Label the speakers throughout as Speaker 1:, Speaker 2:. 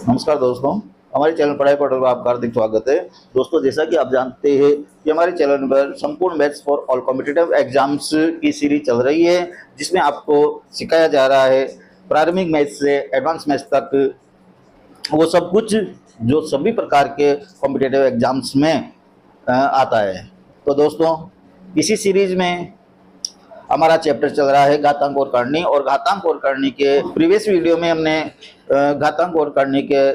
Speaker 1: नमस्कार दोस्तों, हमारे चैनल पढ़ाई पोर्टल पर आपका हार्दिक स्वागत है। दोस्तों, जैसा कि आप जानते हैं कि हमारे चैनल पर संपूर्ण maths for all competitive exams की सीरीज चल रही है, जिसमें आपको सिखाया जा रहा है प्रारंभिक मैथ्स से एडवांस मैथ्स तक वो सब कुछ जो सभी प्रकार के कॉम्पिटिटिव एग्जाम्स में आता है। तो दोस्तों, इसी सीरीज में हमारा चैप्टर चल रहा है घातांक और करनी, और घातांक और करनी के प्रीवियस वीडियो में हमने घातांक और करनी के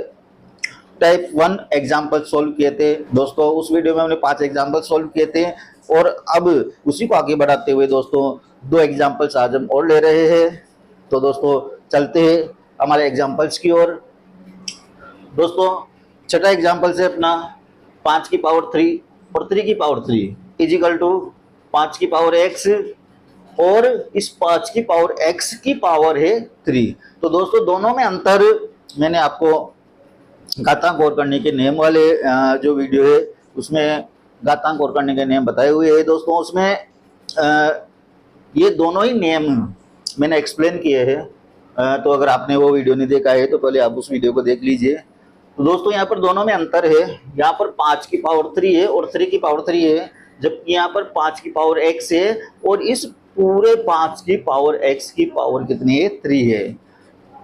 Speaker 1: टाइप 1 एग्जाम्पल सोल्व किए थे। दोस्तों, उस वीडियो में हमने 5 एग्जाम्पल सोल्व किए थे, और अब उसी को आगे बढ़ाते हुए दोस्तों 2 एग्जाम्पल्स आज हम और ले रहे हैं। तो दोस्तों, चलते हैं हमारे एग्जाम्पल्स की ओर। दोस्तों, छठा एग्जाम्पल से अपना 5 की पावर 3 और 3 की पावर 3 इजिकल टू 5 की पावर x, और इस 5 की पावर x की पावर है 3। तो दोस्तों, दोनों में अंतर मैंने आपको घातांक और करने के नियम वाले जो वीडियो है उसमें घातांक और करने के नियम बताए हुए हैं। दोस्तों, उसमें ये दोनों ही नियम मैंने एक्सप्लेन किए हैं। तो अगर आपने वो वीडियो नहीं देखा है तो पहले आप उस वीडियो को देख लीजिए। तो दोस्तों, यहाँ पर दोनों में अंतर है। यहाँ पर 5 की पावर 3 है और 3 की पावर 3 है, जबकि यहाँ पर 5 की पावर x है, और इस पूरे 5 की पावर x की पावर कितनी है? 3 है।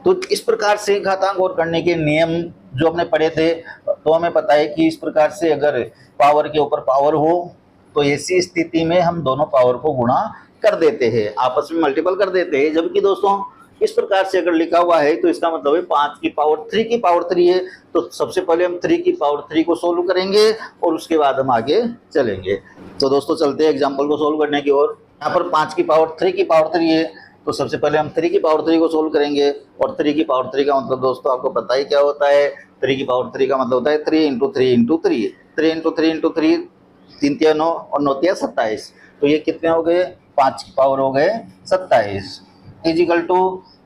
Speaker 1: तो इस प्रकार से घातांक और करने के नियम जो हमने पढ़े थे, तो हमें पता है कि इस प्रकार से अगर पावर के ऊपर पावर हो तो ऐसी स्थिति में हम दोनों पावर को गुणा कर देते हैं, आपस में मल्टीपल कर देते हैं। जबकि दोस्तों, इस प्रकार से अगर लिखा हुआ है तो इसका मतलब है 5 की पावर 3 की पावर 3 है। तो सबसे पहले हम 3 की पावर 3 को सोल्व करेंगे और उसके बाद हम आगे चलेंगे। तो दोस्तों, चलते हैं एग्जाम्पल को सोल्व करने की ओर। यहाँ पर 5 की पावर 3 की पावर 3 है, तो सबसे पहले हम 3 की पावर 3 को सोल्व करेंगे। और 3 की पावर 3 का मतलब दोस्तों आपको पता ही क्या होता है। 3 की पावर 3 का मतलब होता है 3 इंटू 3 इंटू 3, 3 इंटू 3 इंटू 3, 3 तिया 9 और 9 तिया 27। तो ये कितने हो गए? 5 की पावर हो गए 27 इजिकल टू,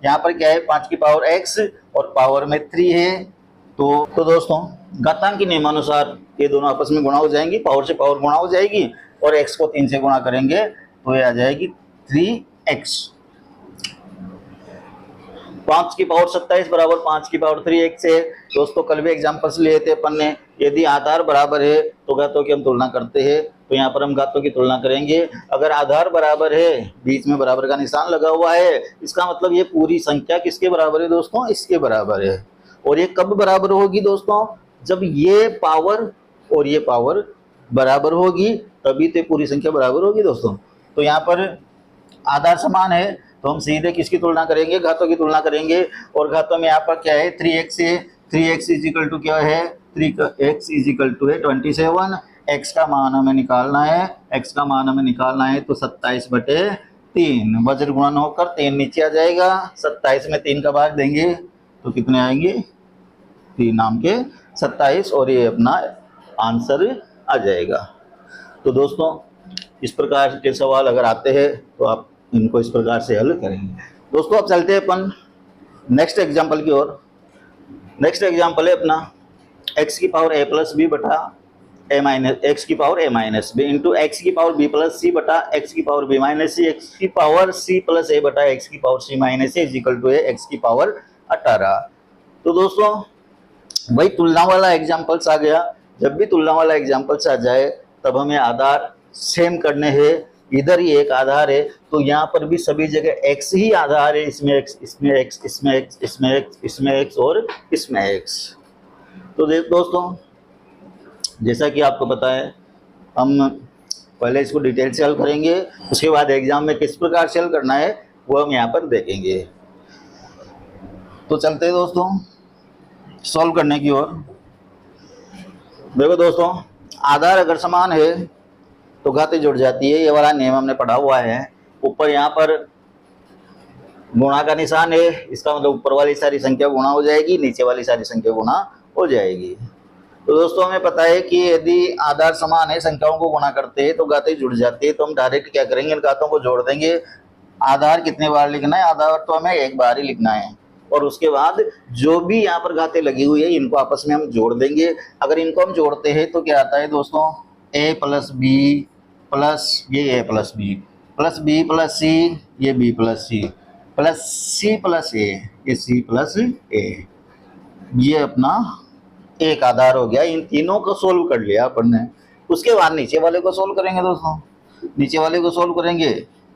Speaker 1: यहाँ पर क्या है? 5 की पावर x और पावर में 3 है। तो दोस्तों, घातांक के नियमानुसार ये दोनों आपस में गुणा हो जाएंगी, पावर से पावर गुणा हो जाएगी, और x को 3 से गुणा करेंगे तो ये आ जाएगी 3x। 5 की पावर 27 बराबर 5 की पावर 3x है। दोस्तों, कल भी एग्जाम्पल्स लिए थे अपन ने। यदि आधार बराबर है तो घातों की हम तुलना करते हैं, तो यहाँ पर हम घातों की तुलना करेंगे। अगर आधार बराबर है, बीच में बराबर का निशान लगा हुआ है, इसका मतलब ये पूरी संख्या किसके बराबर है दोस्तों? इसके बराबर है। और ये कब बराबर होगी दोस्तों? जब ये पावर और ये पावर बराबर होगी, तभी तो पूरी संख्या बराबर होगी दोस्तों। तो यहाँ पर आधार समान है तो हम सीधे किसकी तुलना करेंगे? घातों की तुलना करेंगे। और घातों में यहाँ पर क्या है? 3x है। 3x इजिकल टू क्या है? 3x इजिकल टू है 27। x का मान हमें निकालना है, x का मान हमें निकालना है तो 27/3 वज्र गुणन होकर 3 नीचे आ जाएगा। 27 में 3 का भाग देंगे तो कितने आएंगे? 3 नाम के 27, और ये अपना आंसर आ जाएगा। तो दोस्तों, इस प्रकार के सवाल अगर आते हैं तो आप इनको इस प्रकार से हल करेंगे। दोस्तों, अब चलते हैं अपन नेक्स्ट एग्जाम्पल की ओर। नेक्स्ट एग्जाम्पल है अपना x की पावर a प्लस बी बटा a माइनस, x की power a minus B into x की पावर b प्लस सी बटा x की power b minus C, x की पावर c प्लस a बटा x की power c minus a is equal to है x की power 18। तो दोस्तों, वही तुलना वाला एग्जाम्पल्स आ गया। जब भी तुलना वाला एग्जाम्पल्स आ जाए तब हमें आधार सेम करने हैं। इधर ही एक आधार है तो यहाँ पर भी सभी जगह x ही आधार है। इसमें x, इसमें x, इसमें x, इसमें x, इसमें x और इसमें x। तो दोस्तों, जैसा कि आपको पता है, हम पहले इसको डिटेल से हल करेंगे, उसके बाद एग्जाम में किस प्रकार से हल करना है वो हम यहाँ पर देखेंगे। तो चलते हैं दोस्तों सॉल्व करने की ओर। देखो दोस्तों, आधार अगर समान है तो घातें जुड़ जाती है। ये वाला नियम हमने पढ़ा हुआ है। ऊपर यहाँ पर गुणा का निशान है, इसका मतलब ऊपर वाली सारी संख्या गुणा हो जाएगी, नीचे वाली सारी संख्या गुणा हो जाएगी। तो दोस्तों, हमें पता है कि यदि आधार समान है, संख्याओं को गुणा करते हैं तो घातें जुड़ जाती है। तो हम डायरेक्ट क्या करेंगे? इन घातों को जोड़ देंगे। आधार कितने बार लिखना है? आधार तो हमें एक बार ही लिखना है, और उसके बाद जो भी यहाँ पर घातें लगी हुई है इनको आपस में हम जोड़ देंगे। अगर इनको हम जोड़ते हैं तो क्या आता है दोस्तों? a प्लस बी प्लस ये a plus B plus B plus C, ये B plus C plus C plus A, ये सी प्लस ए। ये अपना एक आधार हो गया। इन तीनों को सोल्व कर लिया अपन ने। उसके बाद नीचे वाले को सोल्व करेंगे दोस्तों। नीचे वाले को सोल्व करेंगे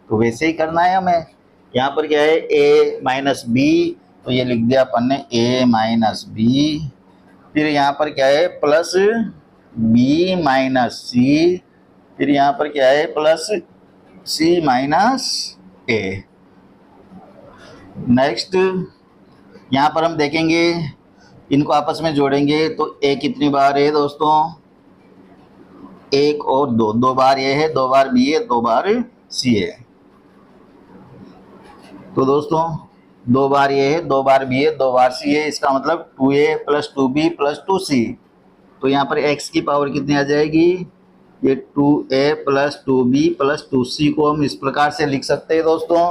Speaker 1: तो वैसे ही करना है हमें। यहाँ पर क्या है, a माइनस बी, तो ये लिख दिया अपन ने a माइनस बी। फिर यहाँ पर क्या है, प्लस b माइनस सी। फिर यहाँ पर क्या है, plus c minus a। Next यहाँ पर हम देखेंगे, इनको आपस में जोड़ेंगे तो a कितनी बार है दोस्तों, एक और दो, दो बार ये है, दो बार बी है, दो बार सी है। तो दोस्तों दो बार ये है, दो बार बी है, दो बार सी है। इसका मतलब 2a plus 2b plus 2c। तो यहाँ पर x की पावर कितनी आ जाएगी, ये 2a plus 2b plus 2c को हम इस प्रकार से लिख सकते हैं दोस्तों,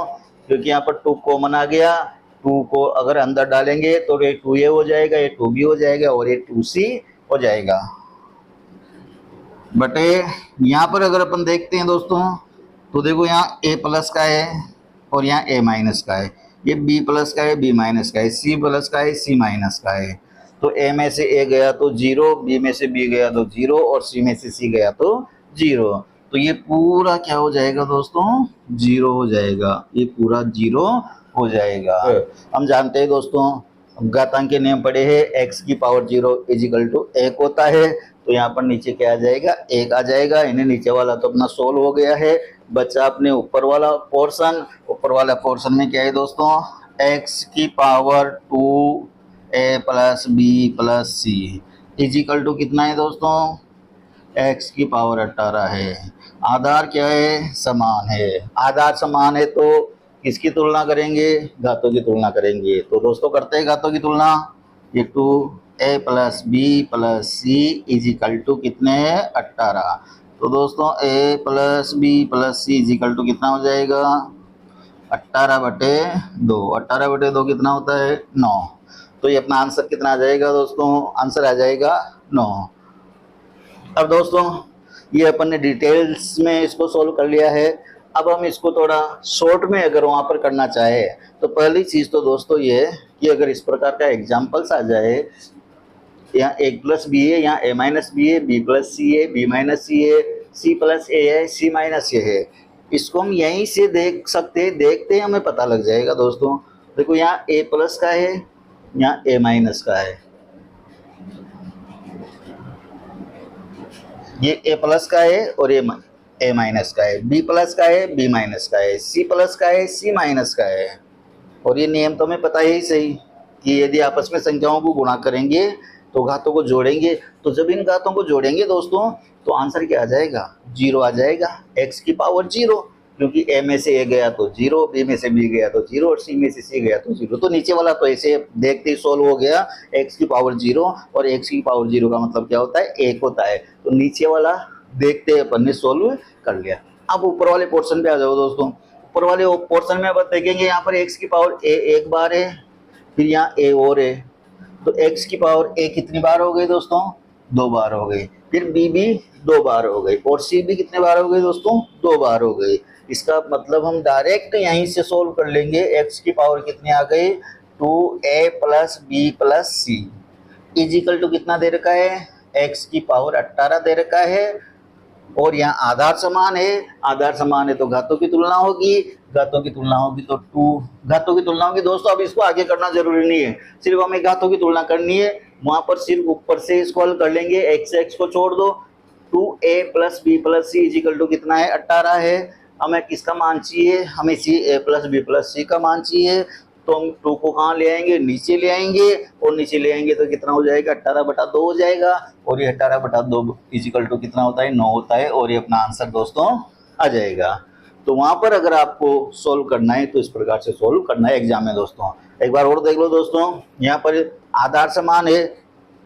Speaker 1: क्योंकि यहाँ पर 2 कॉमन आ गया। 2 को अगर अंदर डालेंगे तो ये 2a हो जाएगा, ये 2b हो जाएगा और ये 2c हो जाएगा। बटे यहाँ पर अगर अपन देखते हैं दोस्तों, तो देखो यहाँ a प्लस का है और यहाँ a माइनस का है, ये b प्लस का है, b माइनस का है, c प्लस का है, c माइनस का है। तो a में से a गया तो 0, b में से b गया तो 0 और c में से c गया तो 0। तो ये पूरा क्या हो जाएगा दोस्तों, 0 हो जाएगा। ये पूरा 0 हो जाएगा। हम जानते हैं दोस्तों, घातांक के नियम पढ़े हैं, x की पावर 0 इजिकल टू 1 होता है। तो यहाँ पर नीचे क्या आ जाएगा, 1 आ जाएगा। इन्हें नीचे वाला तो अपना सोल्व हो गया है, बचा अपने ऊपर वाला पोर्शन। ऊपर वाला पोर्शन में क्या है दोस्तों, x की power 2a plus B plus C is equal to कितना है दोस्तों, x की पावर 18 है। आधार क्या है, समान है। आधार समान है तो किसकी तुलना करेंगे, घातों की तुलना करेंगे। तो दोस्तों करते हैं घातों की तुलना। ये 2a plus B plus C is equal to कितने हैं, 18। तो दोस्तों a plus B plus C is equal to कितना हो जाएगा, 18/2। 18/2 कितना होता है, 9। तो ये अपना आंसर कितना आ जाएगा दोस्तों, आंसर आ जाएगा 9। अब दोस्तों ये अपन ने डिटेल्स में इसको सोल्व कर लिया है। अब हम इसको थोड़ा शॉर्ट में अगर वहाँ पर करना चाहे तो पहली चीज़ तो दोस्तों ये है कि अगर इस प्रकार का एग्जाम्पल्स आ जाए, यहाँ a प्लस बी है, यहाँ a माइनस बी है, b प्लस सी है, b माइनस सी है, c प्लस a है, c माइनस a है, इसको हम यहीं से देख सकते हैं। देखते हैं हमें पता लग जाएगा दोस्तों। देखो यहाँ a प्लस का है, यहाँ a माइनस का है, ये a प्लस का है और ये a माइनस का है, b प्लस का है, b माइनस का है, c प्लस का है, c माइनस का है। और ये नियम तो हमें पता है ही सही कि यदि आपस में संख्याओं को गुणा करेंगे तो घातों को जोड़ेंगे, तो जब इन घातों को जोड़ेंगे दोस्तों तो आंसर क्या आ जाएगा, 0 आ जाएगा, x की पावर 0, क्योंकि a में से a गया तो 0, b में से b गया तो 0 और c में से c गया तो 0। तो नीचे वाला तो ऐसे देखते ही सोल्व हो गया, x की पावर 0, और x की पावर 0 का मतलब क्या होता है, 1 होता है। तो नीचे वाला देखते हैं अपन ने सोल्व कर लिया। अब ऊपर वाले पोर्शन पे आ जाओ दोस्तों। ऊपर वाले पोर्शन में अब देखेंगे, यहाँ पर x की पावर a एक बार है, फिर यहाँ a और है, तो x की पावर a कितनी बार हो गई दोस्तों, 2 बार हो गई। फिर b भी 2 बार हो गई और c भी कितने बार हो गई दोस्तों, 2 बार हो गई। इसका मतलब हम डायरेक्ट यहीं से सोल्व कर लेंगे। x की पावर कितनी आ गई, 2a plus B plus C is equal to कितना दे रखा है, x की पावर 18 दे रखा है। और यहाँ आधार समान है, आधार समान है तो घातों की तुलना होगी, घातों की तुलना होगी तो 2 घातों की तुलना होगी दोस्तों। अब इसको आगे करना जरूरी नहीं है, सिर्फ हमें घातों की तुलना करनी है। वहां पर सिर्फ ऊपर से इसको हल कर लेंगे, x से x को छोड़ दो। 2a plus B plus C is equal to कितना है, 18 है। हमें किसका मान चाहिए, हमें चाहिए a प्लस बी प्लस सी का मान चाहिए। तो हम 2 को कहाँ ले आएंगे, नीचे ले आएंगे, और नीचे ले आएंगे तो कितना हो जाएगा, 18/2 हो जाएगा। और ये 18/2 इजिकल टू कितना होता है, 9 होता है। और ये अपना आंसर दोस्तों आ जाएगा। तो वहां पर अगर आपको सोल्व करना है तो इस प्रकार से सोल्व करना है एग्जाम में दोस्तों। एक बार और देख लो दोस्तों, यहाँ पर आधार समान है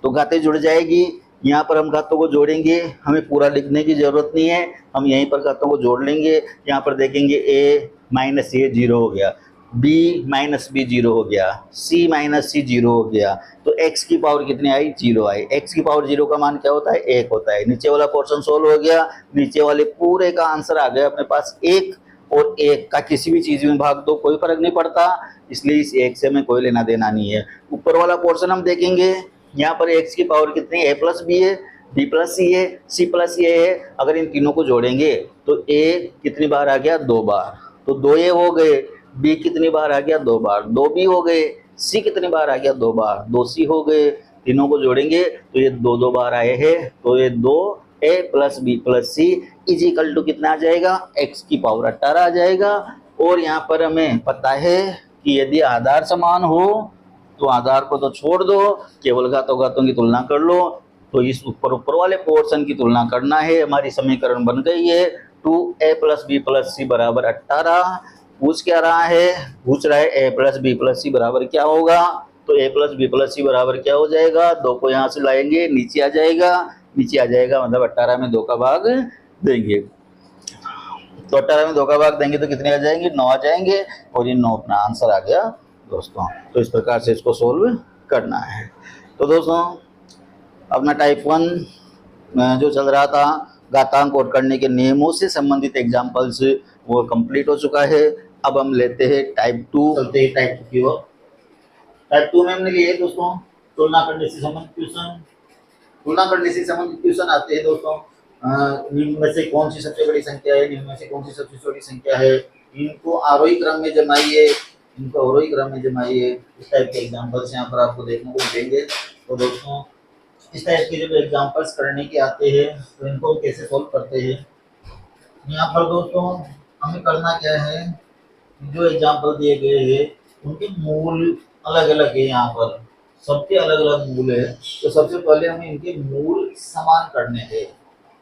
Speaker 1: तो घातें जुड़ जाएगी। यहाँ पर हम घातों को जोड़ेंगे, हमें पूरा लिखने की जरूरत नहीं है, हम यहीं पर घातों को जोड़ लेंगे। यहाँ पर देखेंगे a माइनस a 0 हो गया, b माइनस बी 0 हो गया, c माइनस सी 0 हो गया। तो x की पावर कितनी आई, 0 आई। x की पावर 0 का मान क्या होता है, 1 होता है। नीचे वाला पोर्शन सोल्व हो गया, नीचे वाले पूरे का आंसर आ गया अपने पास 1। और 1 का किसी भी चीज में भाग दो कोई फर्क नहीं पड़ता, इसलिए इस एक से हमें कोई लेना देना नहीं है। ऊपर वाला पोर्शन हम देखेंगे, यहाँ पर x की पावर कितनी a प्लस बी है, b प्लस सी है, c प्लस ए है। अगर इन तीनों को जोड़ेंगे तो a कितनी बार आ गया, 2 बार, तो 2a हो गए। b कितनी बार आ गया, 2 बार, 2b हो गए। c कितनी बार आ गया, 2 बार, 2c हो गए। तीनों को जोड़ेंगे तो ये 2 बार आए हैं, तो ये 2a plus B plus C is equal to कितना आ जाएगा, x की पावर 18 आ जाएगा। और यहाँ पर हमें पता है कि यदि आधार समान हो तो आधार को तो छोड़ दो, केवल घातों घातों की तुलना कर लो। तो इस ऊपर ऊपर वाले पोर्शन की तुलना करना है। हमारी समीकरण बन गई है 2a प्लस बी प्लस सी बराबर 18। पूछ क्या रहा है, पूछ रहा है a प्लस बी प्लस सी बराबर क्या होगा। तो a प्लस बी प्लस सी बराबर क्या हो जाएगा, 2 को यहाँ से लाएंगे, नीचे आ जाएगा, नीचे आ जाएगा मतलब 18 में 2 का भाग देंगे। तो 18 में 2 का भाग देंगे तो कितने आ जाएंगे, 9 आ जाएंगे। और ये 9 अपना आंसर आ गया दोस्तों। तो इस प्रकार से इसको सोल्व करना है। तो दोस्तों अपना टाइप 1 जो चल रहा था घातांक और करने के नियमों से संबंधित एग्जाम्पल्स वो कंप्लीट हो चुका है। अब हम लेते हैं टाइप 2, चलते हैं टाइप 2 की ओर। टाइप 2 में हमने लिए दोस्तों तुलना करने से संबंधित क्वेश्चन। तुलना करने से संबंधित क्वेश्चन आते हैं दोस्तों, निम्न में से कौन सी सबसे बड़ी संख्या है, निम्न में से कौन सी सबसे छोटी संख्या है, इनको आरोही क्रम में जमाइए, इनको आरोही क्रम में जमाइए। इस टाइप के एग्जांपल्स यहाँ पर आपको देखने को मिलेंगे। तो दोस्तों इस टाइप के जब एग्जांपल्स करने के आते हैं तो इनको कैसे सोल्व करते हैं। यहाँ पर दोस्तों हमें करना क्या है, जो एग्जांपल दिए गए हैं उनके मूल अलग अलग है, यहाँ पर सबके अलग अलग मूल है। तो सबसे पहले हमें इनके मूल समान करने हैं।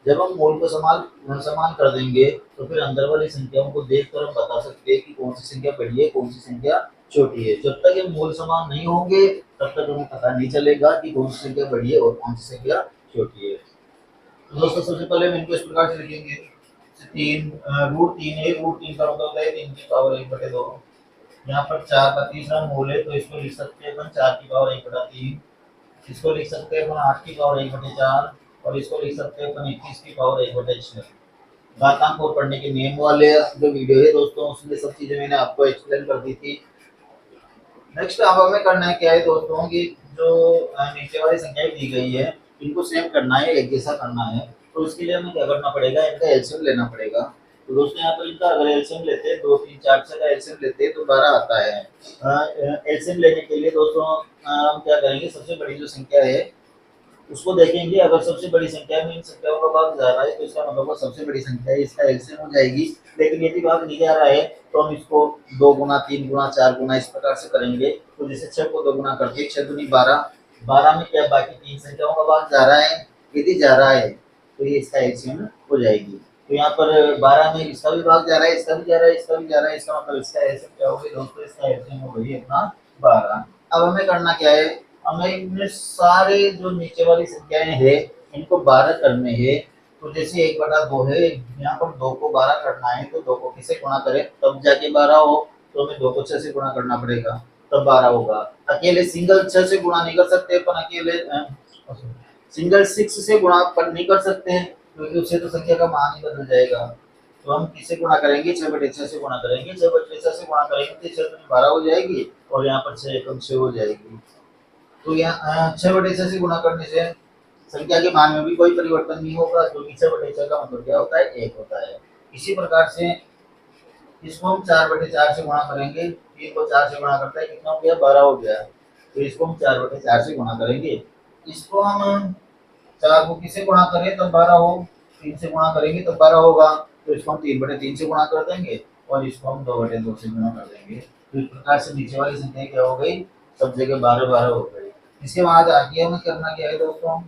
Speaker 1: जब हम मूल को समान कर देंगे तो फिर अंदर वाली संख्याओं को देखकर हम बता सकते हैं कि कौन सी संख्या बड़ी है, कौन सी संख्या छोटी है। जब तक ये मूल समान नहीं होंगे तब तक हमें पता नहीं चलेगा कि कौन सी संख्या बड़ी है और कौन सी संख्या छोटी है। तो दोस्तों सबसे पहले हम इनको इस प्रकार से लिखेंगे, 3 √3 है, √3 का मतलब होता है 3 की पावर 1/2। यहाँ पर 4 का तीसरा मूल है तो इसको लिख सकते हैं अपन 4 की पावर 1/3। इसको लिख सकते हैं अपन 8 की पावर 1/4 और इसको लिख सकते हैं अपन 21 की पावर 1/6। घातांक और पढ़ने के नियम वाले जो वीडियो है दोस्तों उसमें सब चीजें मैंने आपको एक्सप्लेन कर दी थी। नेक्स्ट अब हमें करना है क्या है दोस्तों कि जो नीचे वाली संख्याएं दी गई है इनको सेम करना है, एक जैसा करना है। तो इसके लिए हमें क्या करना पड़ेगा, इनका एलसीएम लेना पड़ेगा। तो दोस्तों यहाँ पर इनका अगर एलसीएम लेते हैं 2 3 4 6 का एलसीएम लेते हैं तो 12 आता है। एलसीएम लेने के लिए दोस्तों हम क्या करेंगे, सबसे बड़ी जो संख्या है उसको देखेंगे। अगर सबसे बड़ी संख्या में इन संख्याओं का भाग जा रहा है तो इसका मतलब वो सबसे बड़ी संख्या है, इसका एलसीएम हो जाएगी। लेकिन यदि भाग नहीं जा रहा है तो हम इसको 2 गुना 3 गुना 4 गुना इस प्रकार से करेंगे। तो जैसे 6 को 2 गुना करके 6 दूनी 12, 12 में क्या बाकी 3 संख्याओं का भाग जा रहा है, यदि जा रहा है तो ये इसका एलसीएम हो जाएगी। तो यहाँ पर 12 में इसका भी भाग जा रहा है, इसका भी जा रहा है, इसका भी जा रहा है, इसका मतलब इसका एलसीएम क्या होगी दोस्तों, इसका एलसीएम हो गई अपना 12। अब हमें करना क्या है, हमें इनमें सारे जो नीचे वाली संख्याएं हैं इनको 12 करने हैं। तो जैसे 1/2 है, यहाँ पर 2 को 12 करना है तो 2 को किससे गुणा करें तब जाके 12 हो। तो हमें 2 को 6 से गुणा करना पड़ेगा तब 12 होगा। अकेले सिंगल 6 से गुणा नहीं कर सकते अपन, अकेले सिंगल 6 से गुणा पर नहीं कर सकते क्योंकि उससे तो संख्या का मान ही बदल जाएगा। तो हम किससे गुणा करेंगे, 6/6 से गुणा करेंगे। 6/6 से गुणा करेंगे तो 6 में 12 हो जाएगी और यहाँ पर 6 एकम 6 हो जाएगी। तो यहाँ 6/6 से गुणा करने से संख्या के मान में भी कोई परिवर्तन नहीं होगा क्योंकि 6/6 का मतलब क्या होता है, 1 होता है। इसी प्रकार से इसको हम 4/4 से गुणा करेंगे, 3 को 4 से गुणा करता है कितना हो गया, 12 हो गया। तो इसको हम 4/4 से गुणा करेंगे। इसको हम 4 को किससे गुणा करें तब 12 हो, 3 से गुणा करेंगे तब 12 होगा। तो इसको हम 3/3 से गुणा कर देंगे और इसको हम 2/2 से गुणा कर देंगे। तो इस प्रकार से नीचे वाली संख्या क्या हो गई, सब जगह 12 हो गई। इसके बाद आगे हमें करना क्या है दोस्तों,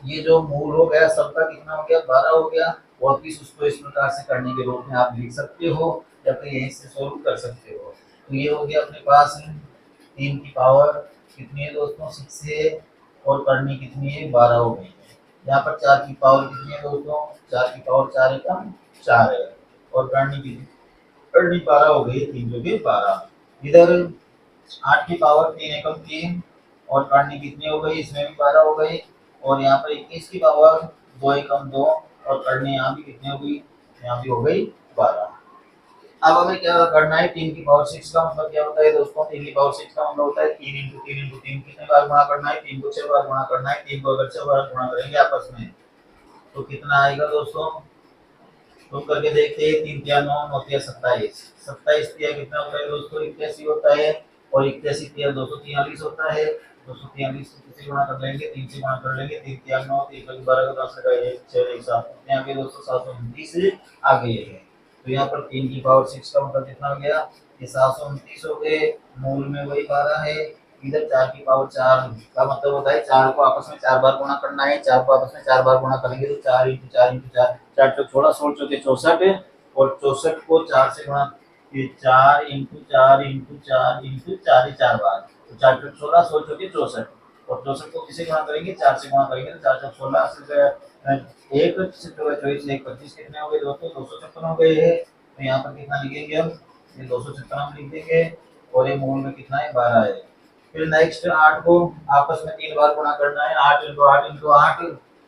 Speaker 1: ये जो मूल हो गया सबका कितना हो गया, 12 हो गया। वापिस उसको इस प्रकार से करने के रूप में आप लिख सकते हो या फिर यहीं से सोल्व कर सकते हो। तो ये हो गया अपने पास 3 की पावर कितनी है दोस्तों, 6 है और करनी कितनी है, 12 हो गई है। यहाँ पर 4 की पावर कितनी है दोस्तों, 4 की पावर 4 एकम 4 है और करनी 12 हो गई, 3 जो कि 12। इधर 8 की पावर 3 एकम 3 और करनी कितनी हो गई, इसमें भी 12 हो गई। और यहाँ पर 21 की पावर 2 एकम 2 और करनी यहाँ भी कितनी हो गई, यहाँ भी हो गई 12। अब हमें क्या करना है, 3 की पावर 6 का मतलब क्या होता है दोस्तों, 3 की पावर 6 का मतलब होता है 3 इंटू 3 इंटू 3, कितने बार गुणा करना है, 3 को 6 बार गुणा करना है। 3 को अगर 6 बार गुणा करेंगे आपस में तो कितना आएगा दोस्तों, तो करके देखते हैं। 3 तिया 9, 9 तिया 27, 27 तिया कितना होता है दोस्तों, 81 होता है। और 81 तिया 243 होता है। 243 को किससे गुणा कर लेंगे, 3 से गुणा कर लेंगे। 3 तिया 9, 3 का 12 का 10 का 1 6 1 7, कितने आ गए दोस्तों, 729 आ गए है। तो यहाँ पर 3 की पावर 6 का मतलब कितना हो गया, ये 729 हो गए। मूल में वही 12 है। इधर 4 की पावर 4 का मतलब होता है 4 को आपस में 4 बार गुणा करना है। 4 को आपस में 4 बार गुणा करेंगे तो 4 इंटू 4 इंटू 4, 4 चौक 16, 16 चौके 64, और 64 को 4 से गुणा, ये 4 इंटू 4 इंटू 4 इंटू 4 ही 4 बार, तो 4 चौक 16, 16 चौके 64, और 64 को किसे गुणा करेंगे, 4 से गुणा करेंगे तो 4 चौक 16 से 1 से 24 1 25, कितने हो गए दोस्तों, 256 हो गए हैं। तो यहाँ पर कितना लिखेंगे हम, ये 256 हम लिख देंगे, और ये मूल में कितना है, 12 है। फिर नेक्स्ट 8 को आपस में 3 बार गुणा करना है। 8 इंटू 8 इंटू 8,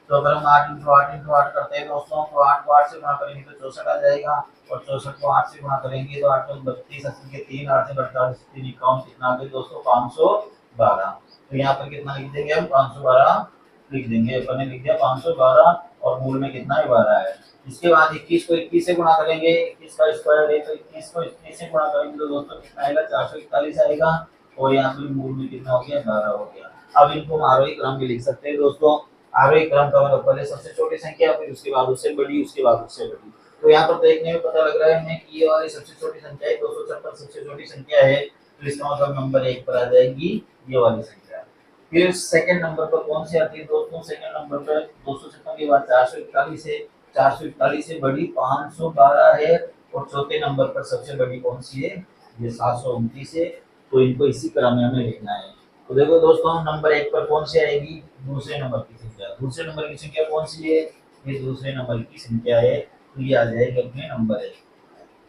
Speaker 1: तो अगर हम 8 इंटू 8 इंटू 8 करते हैं दोस्तों, तो 8 को 8 से गुणा करेंगे तो 64 आ जाएगा, और 64 को 8 से गुणा करेंगे तो 8 को 32, 80 के 3, 8 से 48, 3 51, कितना आ गया दोस्तों, 512। तो यहाँ पर कितना लिख देंगे हम, 512 लिख देंगे। अपन ने लिख दिया 512, और मूल में कितना है, 12 है। इसके बाद 21 को 21 से गुणा करेंगे, 21 का स्क्वायर है तो 21 को 21 से गुणा करेंगे तो दोस्तों कितना आएगा, 441 आएगा, और यहाँ पर मूल में कितना हो गया, 12 हो गया। अब इनको हम आरोही क्रम में लिख सकते हैं दोस्तों। आरोही क्रम का मतलब पहले सबसे छोटी संख्या, फिर उसके बाद उससे बड़ी, उसके बाद उससे बड़ी। तो यहाँ पर देखने में पता लग रहा है हमें कि ये वाली सबसे छोटी संख्या है 256, सबसे छोटी संख्या है, तो इसका मतलब नंबर 1 पर आ जाएगी ये वाली संख्या। फिर सेकंड नंबर पर कौन सी आती है दोस्तों, सेकंड नंबर पर 256 के बाद 441 है, 441 से बड़ी 512 है, और चौथे नंबर पर सबसे बड़ी कौन सी है, ये 729 है। तो इनको इसी क्रम में हमें लिखना है। तो देखो दोस्तों, नंबर 1 पर कौन सी आएगी, दूसरे नंबर की संख्या। दूसरे नंबर की संख्या कौन सी है, ये दूसरे नंबर की संख्या है, तो ये आ जाएगी अपने नंबर 1।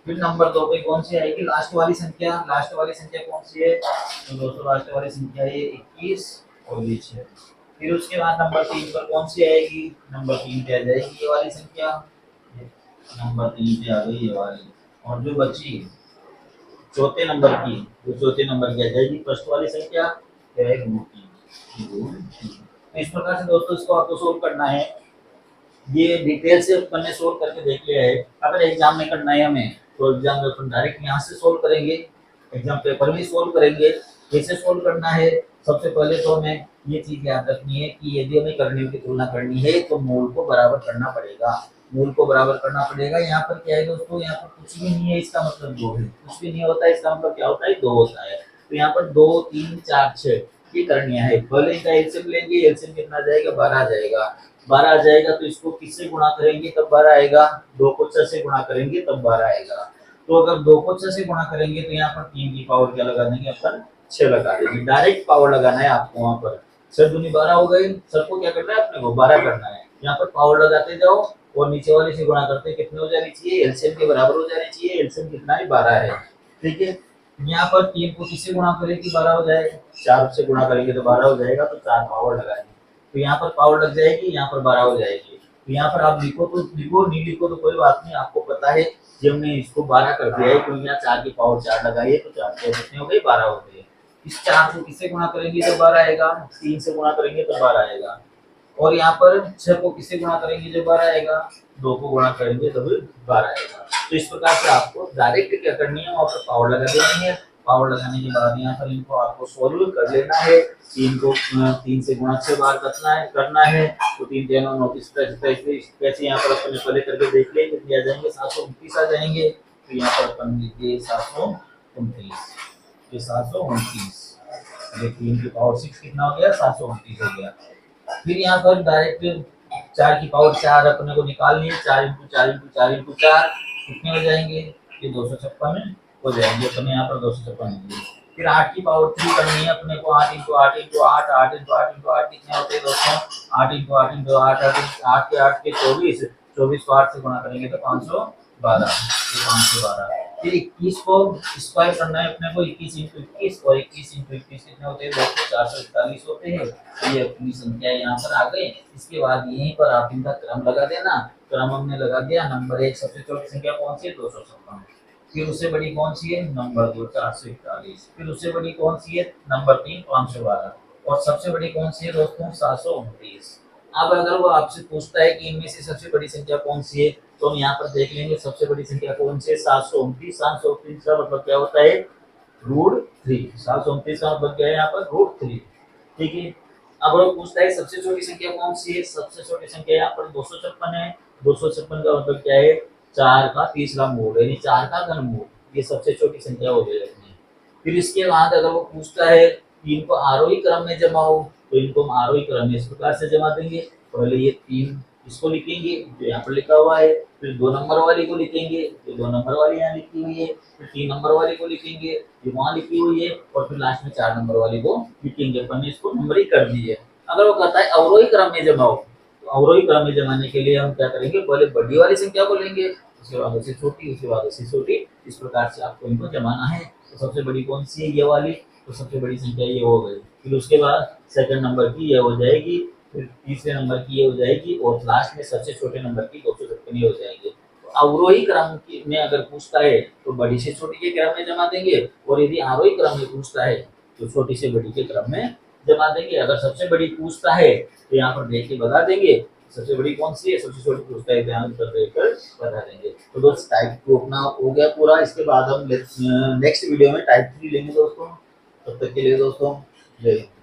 Speaker 1: फिर नंबर 2 पे कौन सी आएगी, लास्ट वाली संख्या। लास्ट वाली संख्या कौन सी है, तो दोस्तों लास्ट वाली संख्या है 21 और ये 6। फिर उसके बाद नंबर 3 पर कौन सी आएगी, नंबर 3 पे आ जाएगी ये वाली संख्या, नंबर 3 पे आ गई ये वाली। और जो बची चौथे नंबर की, तो चौथे नंबर की आ जाएगी फर्स्ट वाली संख्या, क्या है, तो इस प्रकार से दोस्तों इसको आपको सोल्व करना है। ये डिटेल से अपन ने सोल्व करके देख लिया है। अगर एग्जाम में करना है हमें, तो एग्जाम में अपन डायरेक्ट यहाँ से सोल्व करेंगे, एग्जाम पेपर में सोल्व करेंगे। कैसे सोल्व करना है, सबसे पहले तो हमें ये चीज याद रखनी है कि यदि हमें करणियों की तुलना करनी है तो मूल को बराबर करना पड़ेगा। मूल को बराबर करना पड़ेगा। यहाँ पर क्या है दोस्तों, यहाँ पर कुछ भी नहीं है, इसका मतलब 2 है। कुछ भी नहीं होता है, इसका मतलब क्या होता है, 2 होता है। तो यहाँ पर 2 3 4 6 ये करणियां है। पहले इनका एलसीएम लेंगे, एलसीएम कितना आ जाएगा, 12 आ जाएगा। 12 आ जाएगा तो इसको किससे गुणा करेंगे तब 12 आएगा, 2 को 6 से गुणा करेंगे तब 12 आएगा। तो अगर 2 को 6 से गुणा करेंगे तो यहाँ पर 3 की पावर क्या लगा देंगे अपन, 6 लगा देंगे। डायरेक्ट पावर लगाना है आपको। वहां पर 6 दूनी 12 हो गई, सबको क्या करना है, अपने को 12 करना है। यहाँ पर पावर लगाते जाओ और नीचे वाले से गुणा करते कितने हो जानी चाहिए, एलसीएम के बराबर हो जानी चाहिए। एलसीएम कितना है, 12 है। ठीक है, यहाँ पर 3 को किससे गुणा करें कि 12 हो जाएगा, 4 से गुणा करेंगे तो 12 हो जाएगा, तो 4 पावर लगाएंगे तो यहाँ पर पावर लग जाएगी, यहाँ पर 12 हो जाएगी। तो यहाँ पर आप लिखो तो लिखो, नहीं लिखो तो कोई बात नहीं, आपको पता है जब हमने इसको 12 कर दिया है तो यहाँ 4 की पावर 4 लगाई है तो 4 के कितने हो गए, 12 हो गए। इस 4 को किससे गुणा करेंगे तो 12 आएगा, 3 से गुणा करेंगे तो 12 आएगा। और यहाँ पर 6 को किससे गुणा करेंगे जब 12 आएगा, 2 को गुणा करेंगे तब 12 आएगा। तो इस प्रकार से आपको डायरेक्ट क्या करनी है, वहाँ पर पावर लगा देनी है। पावर लगाने के बाद यहाँ पर इनको आपको सोल्व कर लेना है। 3 को 3 से गुणा 6 बार करना है तो 3 3 9 29 कैसे यहाँ पर अपन पहले करके देख ले, कितने आ जाएंगे, 729 आ जाएंगे। तो यहाँ पर अपन लिखिए 729, ये 729, ये 3 की पावर 6 कितना हो गया, 729 हो गया। फिर यहाँ पर डायरेक्ट 4 की पावर 4 अपने को निकालनी है। 4 इंटू 4 इंटू 4 इंटू 4 कितने हो जाएंगे, ये 256 हो जाएंगे। अपने यहाँ पर 256 होंगे। फिर 8 की पावर 3 करनी है अपने को। 8 इंटू 8 इंटू 8 8 इंटू 8 इंटू 8 कितने होते हैं दोस्तों, 8 इंटू 8 इंटू 8 8 के 8 के 24, 24 को 8 से गुणा करेंगे तो 512, 512। फिर 21 को स्क्वायर करना है अपने को। 21 इंटू 21 और 21 इंटू 21 कितने होते हैं दोस्तों, 441 होते हैं। ये अपनी संख्या यहाँ पर आ गए। इसके बाद यहीं पर आप इनका क्रम लगा देना। क्रम हमने लगा दिया। नंबर 1 सबसे छोटी संख्या कौन सी है, 256।
Speaker 2: फिर उससे बड़ी कौन सी है, नंबर 2 441, फिर उससे बड़ी कौन सी है, नंबर 3 512, और सबसे बड़ी कौन सी है दोस्तों, 729। अब अगर वो आपसे पूछता है कि इनमें से सबसे बड़ी संख्या कौन सी है, तो हम यहाँ पर देख लेंगे सबसे बड़ी संख्या कौन सी है, 729। 729 का मतलब क्या होता है, √3। 729 का मतलब क्या है यहाँ पर, √3। ठीक है। अब वो पूछता है सबसे छोटी संख्या कौन सी है, सबसे छोटी संख्या यहाँ पर 256 है। 256 का मतलब क्या है, 4 का तीसरा मूल, यानी 4 का घनमूल, ये सबसे छोटी संख्या हो गई अपनी। फिर इसके बाद अगर वो पूछता है कि इनको आरोही क्रम में जमाओ, तो इनको हम आरोही क्रम में इस प्रकार से जमा देंगे। पहले ये 3 इसको लिखेंगे जो यहाँ पर लिखा हुआ है, फिर 2 नंबर वाली को लिखेंगे, जो 2 नंबर वाली यहाँ लिखी हुई है, फिर 3 नंबर वाली को लिखेंगे जो वहाँ लिखी हुई है, और फिर लास्ट में 4 नंबर वाली को लिखेंगे। अपन ने इसको नंबरिंग कर दी है। अगर वो कहता है अवरोही क्रम में जमाओ, तो अवरोही क्रम में जमाने के लिए हम क्या करेंगे, पहले बड़ी वाली संख्या को लेंगे, उसके बाद उससे छोटी, उसके बाद उससे छोटी, इस प्रकार से आपको इनको जमाना है। तो सबसे बड़ी कौन सी है, ये वाली, तो सबसे बड़ी संख्या ये हो गई। फिर उसके बाद सेकंड नंबर की ये हो जाएगी, फिर तीसरे नंबर की ये हो जाएगी, और लास्ट में सबसे छोटे नंबर की 256 ये हो जाएगी। तो अवरोही क्रम में अगर पूछता है तो बड़ी से छोटी के क्रम में जमा देंगे, और यदि आरोही क्रम में पूछता है तो छोटी से बड़ी के क्रम में जमा देंगे। अगर सबसे बड़ी पूछता है तो यहाँ पर देख के बता देंगे सबसे बड़ी कौन सी है, सबसे छोटी पूछता है ध्यान कर देकर बता देंगे। तो दोस्त टाइप 2 अपना हो गया पूरा। इसके बाद हम नेक्स्ट वीडियो में टाइप 3 लेंगे दोस्तों। तब तक के लिए दोस्तों जय हिंद।